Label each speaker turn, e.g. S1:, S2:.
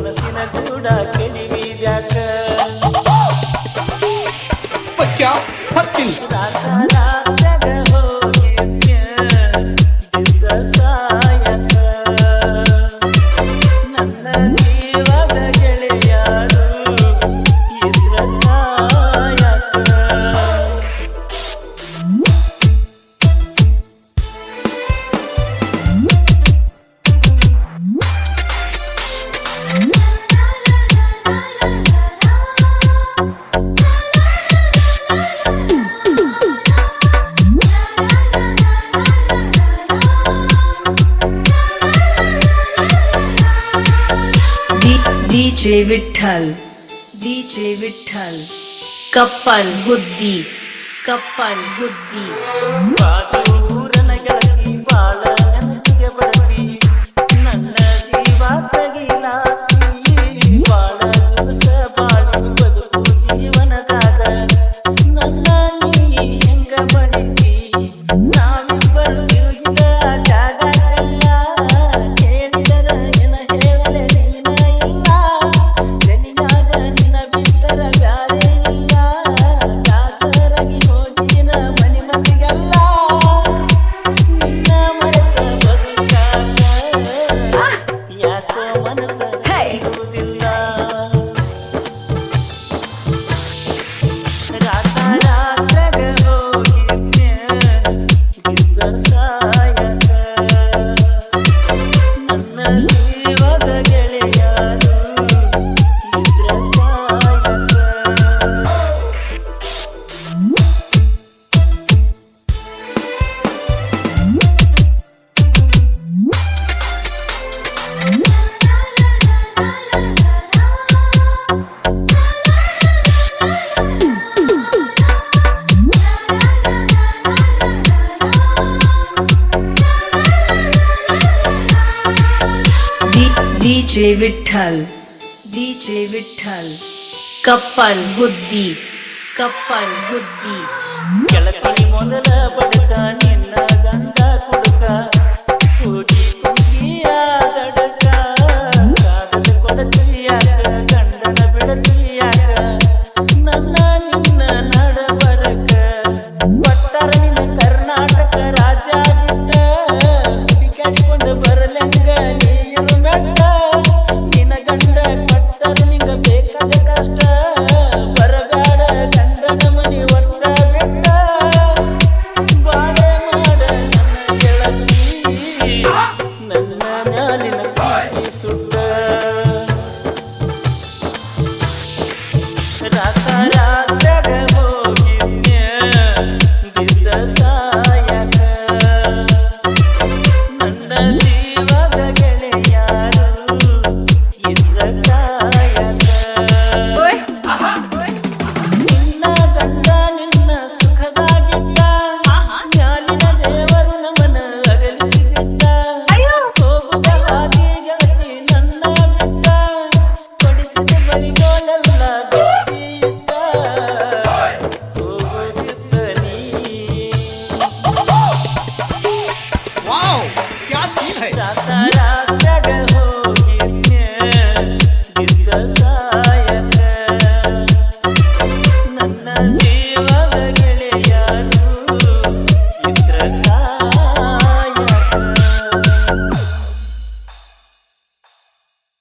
S1: ಮನಸ್ಸಿನ ಕೂಡ ಕೆಡಿವಿದ್ಯಾಕ ರಾತ್ಯಾಗ ಹೋಗಿದ್ಯ ಬಿದ್ದ ಸಾಯಕ ನನ್ನ ಜೀವದ ಗೆಳೆಯಾರು ಇದ್ರ ಕಾಯಕ
S2: DJ विठ्ठल कप्पल हुद्दी
S1: ಬಾಜೂರನ ಗೆಳತಿ ಬಾಳ ನೆನಪಿಗೆ ಬರ್ತಿ ನನ್ನ ಜೀವ ತಗಿಲಾತಿ ಬಾಳ ದಿವಸ ಬಾಳಿ ಬದುಕು ಜೀವನದಾಗ ನನ್ನ ನೀ ಹೆಂಗ ಬಡಿತಿ ನಾವಿಬ್ಬರು ಇರುಗಿದ ಜಾಗಲ್ಲ ಕೇಳಿದರ ಏನ ಹೇಳಲೆ ನೀನ ಇಲ್ಲ ಜನಿಯಾಗ ನಿನ ಬಿಟ್ಟರ ಬ್ಯಾರೆ ಇಲ್ಲ ದಾಸರಾಗಿ ಹೋಗಿನ ಮನೆ ಮಂದಿಗೆಲ್ಲ ನಿನ್ನ ಮರೆತ ಬದುಕಾಗ ಯಾಕೋ ಮನಸ್ಸ ಇರುವುದಿಲ್ಲ ರಾತ್ಯಾಗ ಹೋಗಿದ್ಯ ಬಿದ್ದ ಸಾಯಕ ನನ್ನ ಜೀವದ ಗೆಳೆಯಾರು ಇದ್ರ ಕಾಯಕ
S2: DJ विठ्ठल कप्पल हुद्दी
S1: ಗೆಳತಿ ಮೊದಲ ಬಡತನ